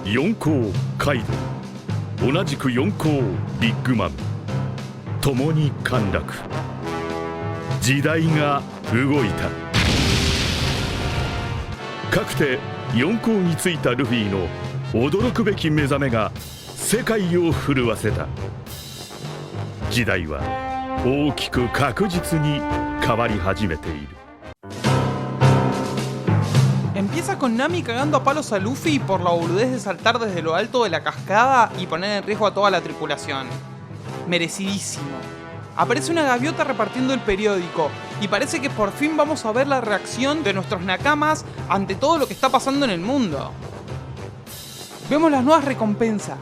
四皇カイド、同じく四皇ビッグマム、共に陥落。時代が動いた。かくて四皇についたルフィの驚くべき目覚めが世界を震わせた。時代は大きく確実に変わり始めている。Empieza con Nami cagando a palos a Luffy por la boludez de saltar desde lo alto de la cascada y poner en riesgo a toda la tripulación. Merecidísimo. Aparece una gaviota repartiendo el periódico y parece que por fin vamos a ver la reacción de nuestros nakamas ante todo lo que está pasando en el mundo. Vemos las nuevas recompensas.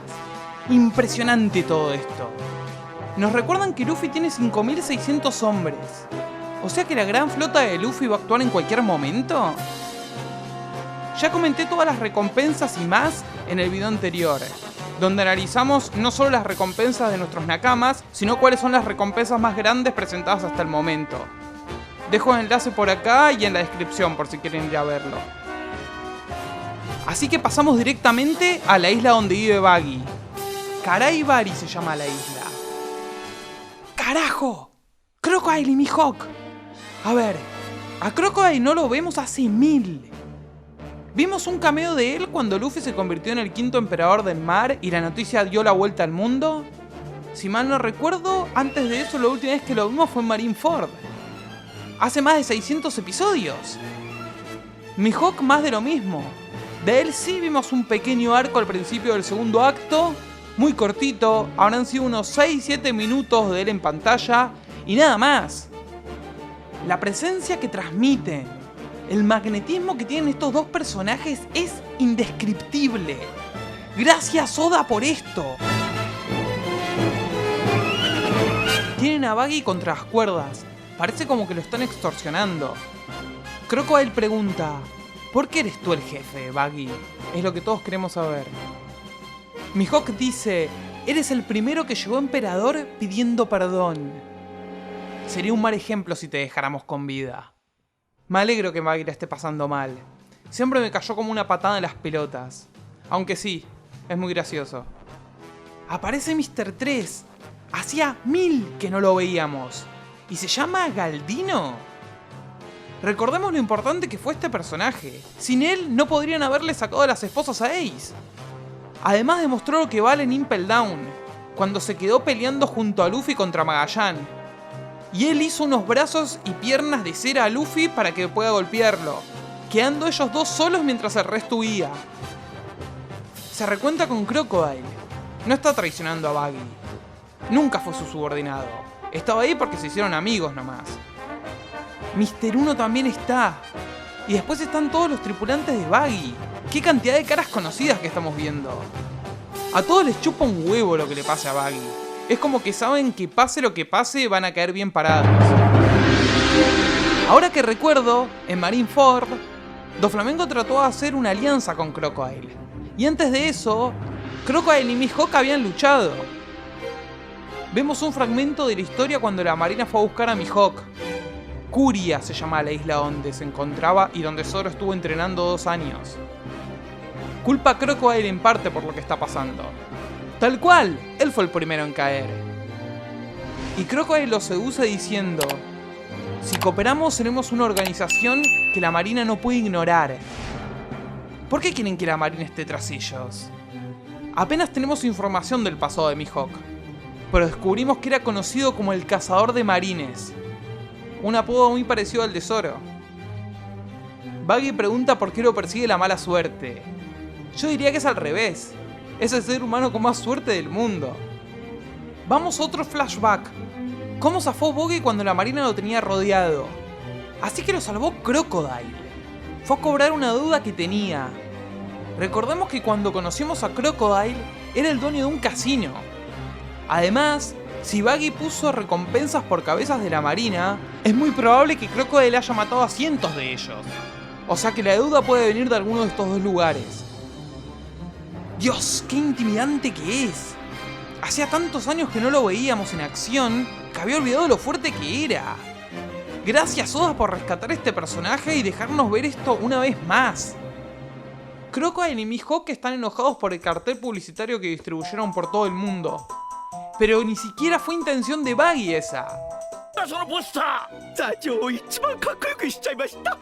Impresionante todo esto. Nos recuerdan que Luffy tiene 5600 hombres. O sea que la gran flota de Luffy va a actuar en cualquier momento. Ya comenté todas las recompensas y más en el video anterior, donde analizamos no solo las recompensas de nuestros nakamas, sino cuáles son las recompensas más grandes presentadas hasta el momento. Dejo el enlace por acá y en la descripción por si quieren ir a verlo. Así que pasamos directamente a la isla donde vive Buggy. Karaibari se llama la isla. ¡Carajo! Crocodile y Mihawk. A ver, a Crocodile no lo vemos hace 1000. Vimos un cameo de él cuando Luffy se convirtió en el quinto emperador del mar y la noticia dio la vuelta al mundo. Si mal no recuerdo, antes de eso la última vez que lo vimos fue en Marineford. Hace más de 600 episodios. Mihawk más de lo mismo. De él sí vimos un pequeño arco al principio del segundo acto, muy cortito, habrán sido unos 6-7 minutos de él en pantalla y nada más. La presencia que transmiten, el magnetismo que tienen estos dos personajes es indescriptible. Gracias Oda por esto. Tienen a Buggy contra las cuerdas. Parece como que lo están extorsionando. Crocodile pregunta: ¿por qué eres tú el jefe, Buggy? Es lo que todos queremos saber. Mihawk dice: eres el primero que llegó emperador pidiendo perdón. Sería un mal ejemplo si te dejáramos con vida. Me alegro que Buggy la esté pasando mal. Siempre me cayó como una patada en las pelotas. Aunque sí, es muy gracioso. Aparece Mr. 3. Hacía 1000 que no lo veíamos. ¿Y se llama Galdino? Recordemos lo importante que fue este personaje. Sin él no podrían haberle sacado las esposas a Ace. Además demostró lo que vale en Impel Down, cuando se quedó peleando junto a Luffy contra Magellan. Y él hizo unos brazos y piernas de cera a Luffy para que pueda golpearlo, quedando ellos dos solos mientras el resto huía. Se recuenta con Crocodile. No está traicionando a Buggy. Nunca fue su subordinado. Estaba ahí porque se hicieron amigos nomás. Mr. 1 también está. Y después están todos los tripulantes de Buggy. ¡Qué cantidad de caras conocidas que estamos viendo! A todos les chupa un huevo lo que le pase a Buggy. Es como que saben que pase lo que pase van a caer bien parados. Ahora que recuerdo, en Marineford, Doflamingo trató de hacer una alianza con Crocodile. Y antes de eso, Crocodile y Mihawk habían luchado. Vemos un fragmento de la historia cuando la marina fue a buscar a Mihawk. Curia se llama la isla donde se encontraba y donde Zoro estuvo entrenando 2 años. Culpa a Crocodile en parte por lo que está pasando. Tal cual, él fue el primero en caer. Y Crocodile lo seduce diciendo: si cooperamos seremos una organización que la marina no puede ignorar. ¿Por qué quieren que la marina esté tras ellos? Apenas tenemos información del pasado de Mihawk, pero descubrimos que era conocido como el cazador de marines. Un apodo muy parecido al de Zoro. Buggy pregunta por qué lo persigue la mala suerte. Yo diría que es al revés. Es el ser humano con más suerte del mundo. Vamos a otro flashback. ¿Cómo zafó Buggy cuando la marina lo tenía rodeado? Así que lo salvó Crocodile. Fue a cobrar una deuda que tenía. Recordemos que cuando conocimos a Crocodile, era el dueño de un casino. Además, si Buggy puso recompensas por cabezas de la marina, es muy probable que Crocodile haya matado a cientos de ellos. O sea que la deuda puede venir de alguno de estos dos lugares. Dios, qué intimidante que es. Hacía tantos años que no lo veíamos en acción que había olvidado lo fuerte que era. Gracias Oda por rescatar este personaje y dejarnos ver esto una vez más. Crocodile y Mihawk están enojados por el cartel publicitario que distribuyeron por todo el mundo. Pero ni siquiera fue intención de Baggy esa. そのポスター座長を一番かっこよくしちゃいました。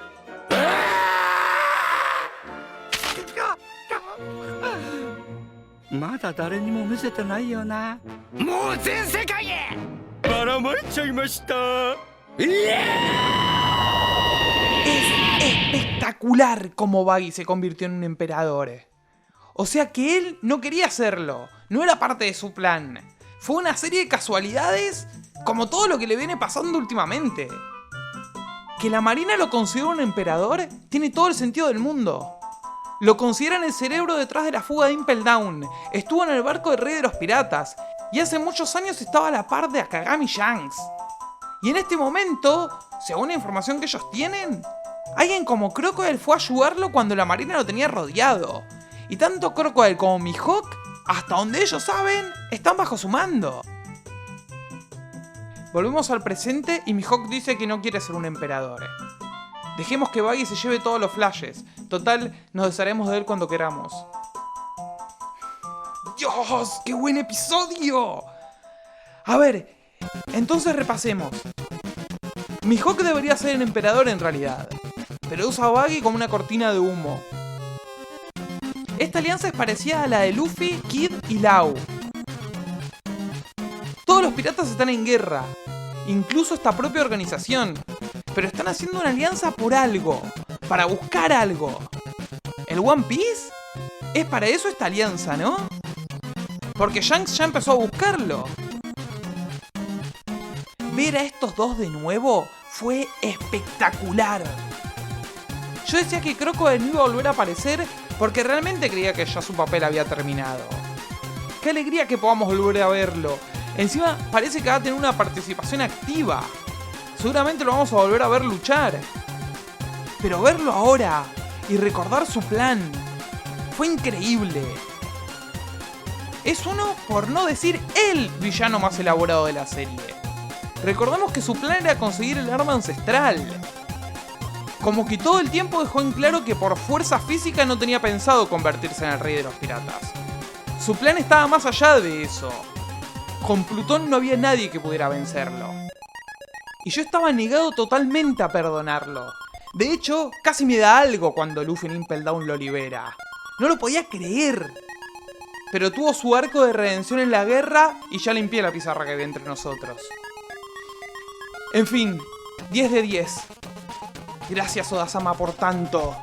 まだ誰にも見せてないよな。もう全世界へばらまいちゃいました。Es espectacular cómo Baggy se convirtió en un emperador. O sea que él no quería hacerlo, no era parte de su plan. Fue una serie de casualidades como todo lo que le viene pasando últimamente. Que la Marina lo considera un emperador tiene todo el sentido del mundo. Lo consideran el cerebro detrás de la fuga de Impel Down, estuvo en el barco del Rey de los Piratas y hace muchos años estaba a la par de Akagami Shanks. Y en este momento, según la información que ellos tienen, alguien como Crocodile fue a ayudarlo cuando la Marina lo tenía rodeado. Y tanto Crocodile como Mihawk, hasta donde ellos saben, están bajo su mando. Volvemos al presente y Mihawk dice que no quiere ser un emperador. Dejemos que Baggy se lleve todos los flashes. Total, nos desharemos de él cuando queramos. ¡Dios! ¡Qué buen episodio! A ver, entonces repasemos. Mihawk debería ser el emperador en realidad, pero usa a Baggy como una cortina de humo. Esta alianza es parecida a la de Luffy, Kid y Lau. Todos los piratas están en guerra, incluso esta propia organización, pero están haciendo una alianza por algo, para buscar algo. ¿El One Piece? Es para eso esta alianza, ¿no? Porque Shanks ya empezó a buscarlo. Ver a estos dos de nuevo fue espectacular. Yo decía que Crocodile no iba a volver a aparecer porque realmente creía que ya su papel había terminado. Qué alegría que podamos volver a verlo. Encima parece que va a tener una participación activa. Seguramente lo vamos a volver a ver luchar. Pero verlo ahora y recordar su plan fue increíble. Es uno, por no decir el villano más elaborado de la serie. Recordemos que su plan era conseguir el arma ancestral. Como que todo el tiempo dejó en claro que por fuerza física no tenía pensado convertirse en el rey de los piratas. Su plan estaba más allá de eso. Con Plutón no había nadie que pudiera vencerlo. Y yo estaba negado totalmente a perdonarlo. De hecho, casi me da algo cuando Luffy en Impel Down lo libera. No lo podía creer. Pero tuvo su arco de redención en la guerra y ya limpié la pizarra que había entre nosotros. En fin, 10 de 10. Gracias Oda-sama por tanto.